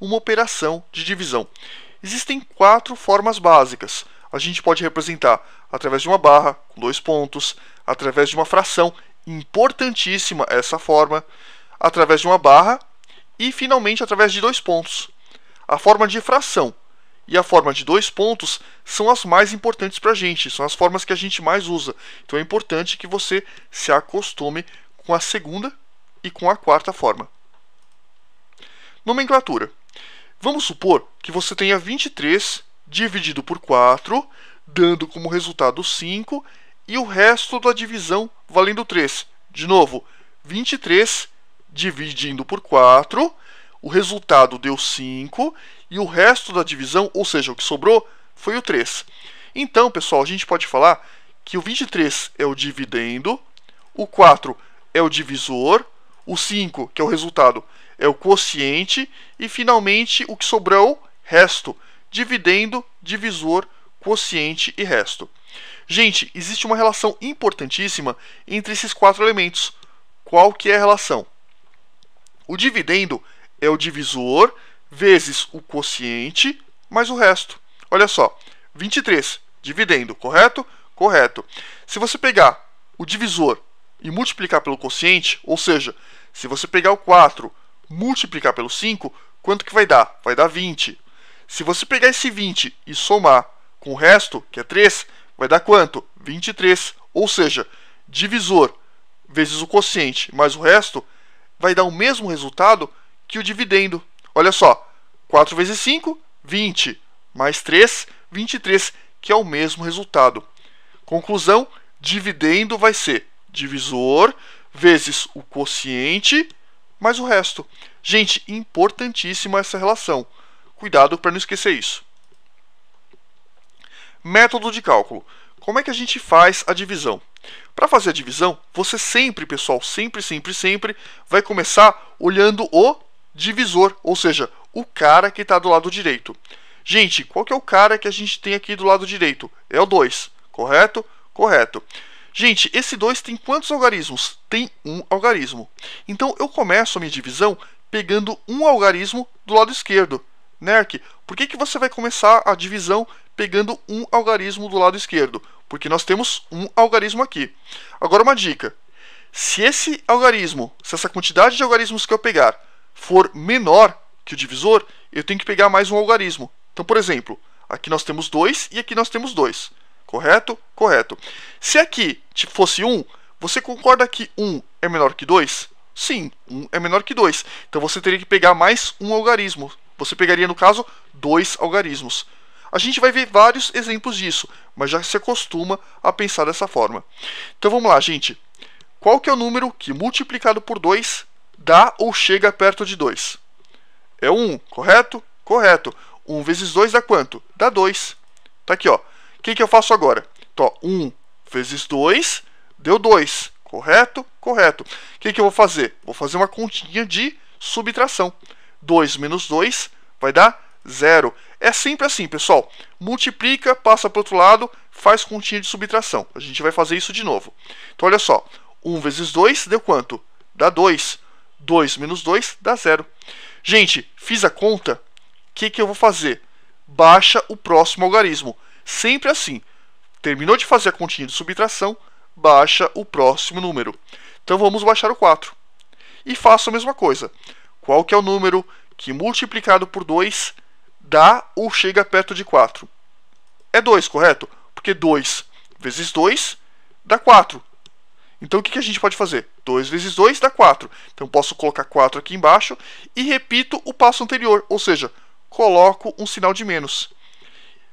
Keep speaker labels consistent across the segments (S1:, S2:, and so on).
S1: uma operação de divisão. Existem 4 formas básicas. A gente pode representar através de uma barra, com 2 pontos, através de uma fração, importantíssima essa forma, através de uma barra e, finalmente, através de 2 pontos. A forma de fração e a forma de 2 pontos são as mais importantes para a gente, são as formas que a gente mais usa. Então é importante que você se acostume com a segunda e com a quarta forma. Nomenclatura. Vamos supor que você tenha 23 dividido por 4, dando como resultado 5, e o resto da divisão valendo 3. De novo, 23 dividindo por 4, o resultado deu 5, e o resto da divisão, ou seja, o que sobrou, foi o 3. Então, pessoal, a gente pode falar que o 23 é o dividendo, o 4 é o divisor, o 5, que é o resultado, é o quociente, e finalmente o que sobrou, resto. Dividendo, divisor, quociente e resto. Gente, existe uma relação importantíssima entre esses 4 elementos. Qual que é a relação? O dividendo é o divisor vezes o quociente mais o resto. Olha só, 23, dividendo, correto? Correto. Se você pegar o divisor e multiplicar pelo quociente, ou seja, se você pegar o 4 multiplicar pelo 5, quanto que vai dar? Vai dar 20. Se você pegar esse 20 e somar com o resto, que é 3, vai dar quanto? 23. Ou seja, divisor vezes o quociente mais o resto vai dar o mesmo resultado que o dividendo. Olha só, 4 vezes 5, 20, mais 3, 23, que é o mesmo resultado. Conclusão, dividendo vai ser divisor vezes o quociente mais o resto. Gente, importantíssima essa relação. Cuidado para não esquecer isso. Método de cálculo. Como é que a gente faz a divisão? Para fazer a divisão, você sempre, pessoal, sempre vai começar olhando o divisor, ou seja, o cara que está do lado direito. Gente, qual que é o cara que a gente tem aqui do lado direito? É o 2, correto? Correto. Gente, esse 2 tem quantos algarismos? Tem um algarismo. Então, eu começo a minha divisão pegando um algarismo do lado esquerdo. Nerk, por que você vai começar a divisão pegando um algarismo do lado esquerdo? Porque nós temos um algarismo aqui. Agora, uma dica. Se esse algarismo, se essa quantidade de algarismos que eu pegar for menor que o divisor, eu tenho que pegar mais um algarismo. Então, por exemplo, aqui nós temos 2 e aqui nós temos 2. Correto? Correto. Se aqui fosse 1, você concorda que 1 é menor que 2? Sim, 1 é menor que 2. Então você teria que pegar mais um algarismo. Você pegaria, no caso, 2 algarismos. A gente vai ver vários exemplos disso, mas já se acostuma a pensar dessa forma. Então vamos lá, gente. Qual que é o número que multiplicado por 2 dá ou chega perto de 2? É 1, correto? Correto. 1 vezes 2 dá quanto? Dá 2. Tá aqui, ó. O que eu faço agora? Então, 1 vezes 2 deu 2. Correto? Correto. O que eu vou fazer? Vou fazer uma continha de subtração. 2 menos 2 vai dar 0. É sempre assim, pessoal. Multiplica, passa para o outro lado, faz continha de subtração. A gente vai fazer isso de novo. Então, olha só. 1 vezes 2 deu quanto? Dá 2. 2 menos 2 dá 0. Gente, fiz a conta. O que eu vou fazer? Baixa o próximo algarismo. Sempre assim. Terminou de fazer a continha de subtração, baixa o próximo número. Então vamos baixar o 4. E faço a mesma coisa. Qual que é o número que multiplicado por 2 dá ou chega perto de 4? É 2, correto? Porque 2 vezes 2 dá 4. Então o que a gente pode fazer? 2 vezes 2 dá 4. Então posso colocar 4 aqui embaixo e repito o passo anterior, ou seja, coloco um sinal de menos.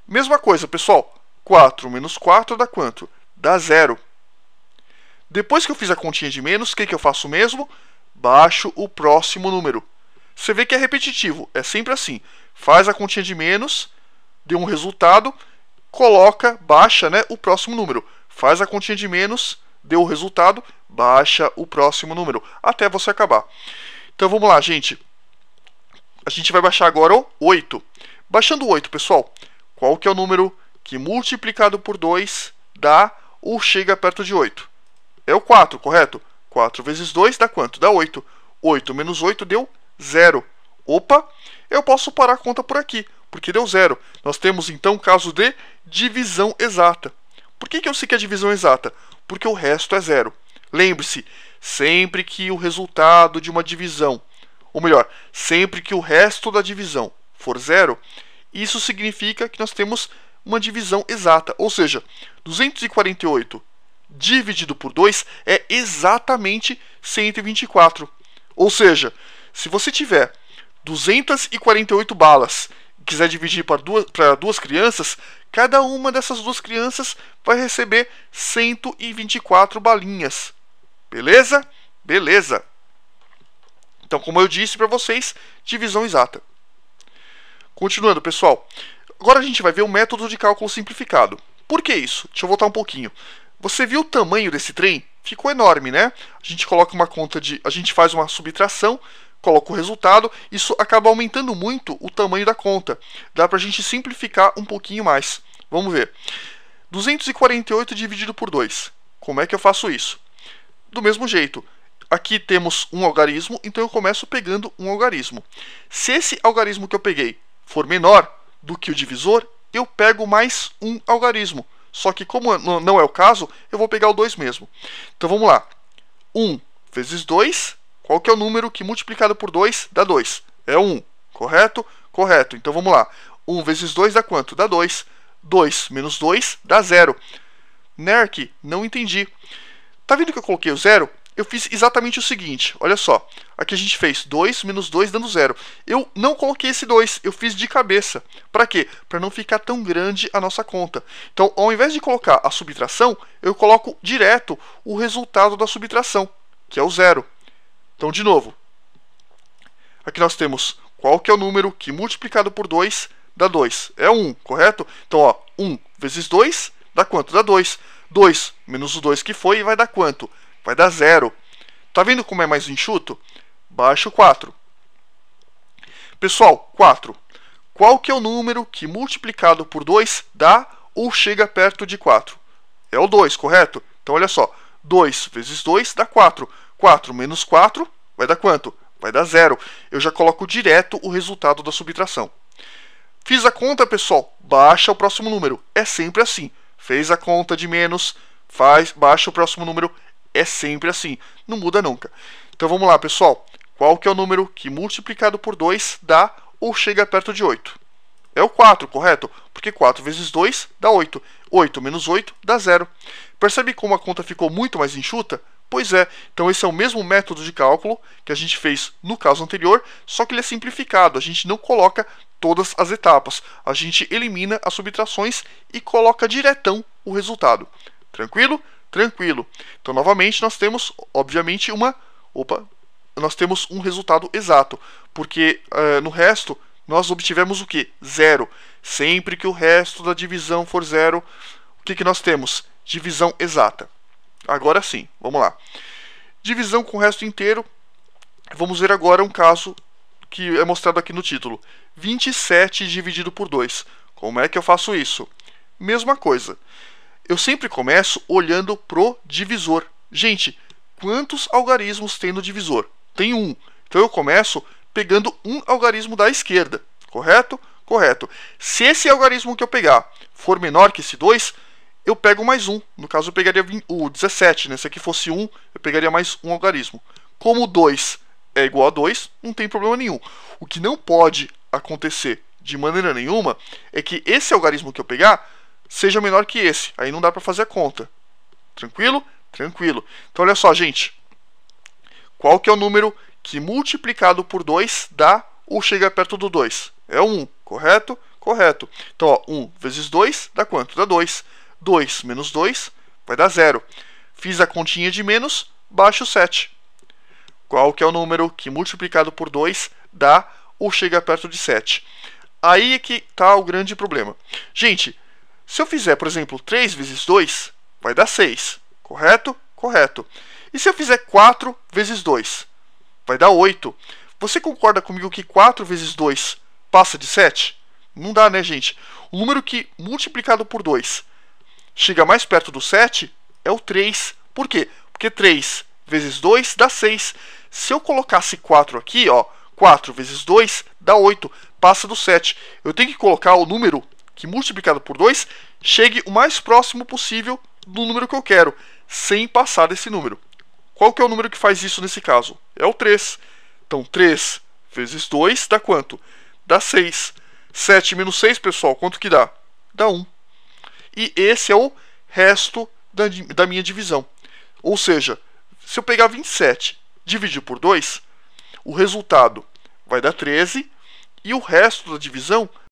S1: Mesma coisa, pessoal. 4 menos 4 dá quanto? Dá 0. Depois que eu fiz a continha de menos, o que eu faço mesmo? Baixo o próximo número. Você vê que é repetitivo, é sempre assim. Faz a continha de menos, deu um resultado, coloca, baixa, né, o próximo número. Faz a continha de menos, deu o resultado, baixa o próximo número, até você acabar. Então vamos lá, gente. A gente vai baixar agora o 8. Baixando o 8, pessoal, qual que é o número que multiplicado por 2 dá ou chega perto de 8? É o 4, correto? 4 vezes 2 dá quanto? Dá 8. 8 menos 8 deu 0. opa, eu posso parar a conta por aqui, porque deu 0. Nós temos então o caso de divisão exata. Por que eu sei que é divisão exata? Porque o resto é 0. Lembre-se, sempre que o resultado de uma divisão, ou melhor, sempre que o resto da divisão for 0, isso significa que nós temos uma divisão exata. Ou seja, 248 dividido por 2 é exatamente 124. Ou seja, se você tiver 248 balas e quiser dividir para duas crianças, cada uma dessas duas crianças vai receber 124 balinhas. Beleza? Beleza. Então, como eu disse para vocês, divisão exata. Continuando, pessoal. Agora a gente vai ver o método de cálculo simplificado. Por que isso? Deixa eu voltar um pouquinho. Você viu o tamanho desse trem? Ficou enorme, né? A gente coloca uma conta de... A gente faz uma subtração, coloca o resultado, isso acaba aumentando muito o tamanho da conta. Dá pra gente simplificar um pouquinho mais. Vamos ver. 248 dividido por 2. Como é que eu faço isso? Do mesmo jeito. Aqui temos um algarismo, então eu começo pegando um algarismo. Se esse algarismo que eu peguei for menor do que o divisor, eu pego mais um algarismo. Só que como não é o caso, eu vou pegar o 2 mesmo. Então vamos lá. 1 vezes 2, qual que é o número que multiplicado por 2 dá 2? É 1, correto? Correto. Então vamos lá. 1 vezes 2 dá quanto? Dá 2. 2 menos 2 dá 0. Nerk, não entendi. Tá vendo que eu coloquei o 0? Eu fiz exatamente o seguinte, olha só. Aqui a gente fez 2 menos 2 dando 0. Eu não coloquei esse 2, eu fiz de cabeça. Para quê? Para não ficar tão grande a nossa conta. Então, ao invés de colocar a subtração, eu coloco direto o resultado da subtração, que é o 0. Então, de novo. Aqui nós temos qual que é o número que multiplicado por 2 dá 2. É 1, correto? Então, ó, 1 vezes 2 dá quanto? Dá 2. 2 menos o 2 que foi vai dar quanto? Vai dar 0. Tá vendo como é mais enxuto? Baixa o 4. Pessoal, 4. Qual que é o número que multiplicado por 2 dá ou chega perto de 4? É o 2, correto? Então olha só. 2 vezes 2 dá 4. 4 menos 4 vai dar quanto? Vai dar 0. Eu já coloco direto o resultado da subtração. Fiz a conta, pessoal. Baixa o próximo número. É sempre assim. Fez a conta de menos, baixa o próximo número. É sempre assim, não muda nunca. Então vamos lá, pessoal. Qual que é o número que multiplicado por 2 dá ou chega perto de 8? É o 4, correto? Porque 4 vezes 2 dá 8. 8 menos 8 dá 0. Percebe como a conta ficou muito mais enxuta? Pois é, então esse é o mesmo método de cálculo que a gente fez no caso anterior, só que ele é simplificado. A gente não coloca todas as etapas. A gente elimina as subtrações e coloca diretão o resultado. Tranquilo? Tranquilo. Então, novamente, nós temos, obviamente, nós temos um resultado exato, porque no resto nós obtivemos o quê? 0. Sempre que o resto da divisão for 0, o que nós temos? Divisão exata. Agora sim, vamos lá. Divisão com o resto inteiro. Vamos ver agora um caso que é mostrado aqui no título. 27 dividido por 2. Como é que eu faço isso? Mesma coisa. Eu sempre começo olhando pro divisor. Gente, quantos algarismos tem no divisor? Tem um. Então eu começo pegando um algarismo da esquerda. Correto? Correto. Se esse algarismo que eu pegar for menor que esse 2, eu pego mais um. No caso, eu pegaria o 17. Né? Se aqui fosse 1, eu pegaria mais um algarismo. Como 2 é igual a 2, não tem problema nenhum. O que não pode acontecer de maneira nenhuma é que esse algarismo que eu pegar seja menor que esse. Aí não dá para fazer a conta. Tranquilo? Tranquilo. Então olha só, gente. Qual que é o número que multiplicado por 2 dá ou chega perto do 2? É 1, correto? Correto. Então, ó, 1 vezes 2 dá quanto? Dá 2. 2 menos 2 vai dar 0. Fiz a continha de menos, baixo 7. Qual que é o número que multiplicado por 2 dá ou chega perto de 7? Aí é que está o grande problema. Gente, se eu fizer, por exemplo, 3 vezes 2, vai dar 6. Correto? Correto. E se eu fizer 4 vezes 2, vai dar 8. Você concorda comigo que 4 vezes 2 passa de 7? Não dá, né, gente? O número que, multiplicado por 2, chega mais perto do 7 é o 3. Por quê? Porque 3 vezes 2 dá 6. Se eu colocasse 4 aqui, ó, 4 vezes 2 dá 8, passa do 7. Eu tenho que colocar o número que multiplicado por 2 chegue o mais próximo possível do número que eu quero, sem passar desse número. Qual que é o número que faz isso nesse caso? É o 3. Então 3 vezes 2 dá quanto? Dá 6. 7 menos 6, pessoal, quanto que dá? Dá 1. E esse é o resto da minha divisão. Ou seja, se eu pegar 27 e dividir por 2, o resultado vai dar 13 e o resto da divisão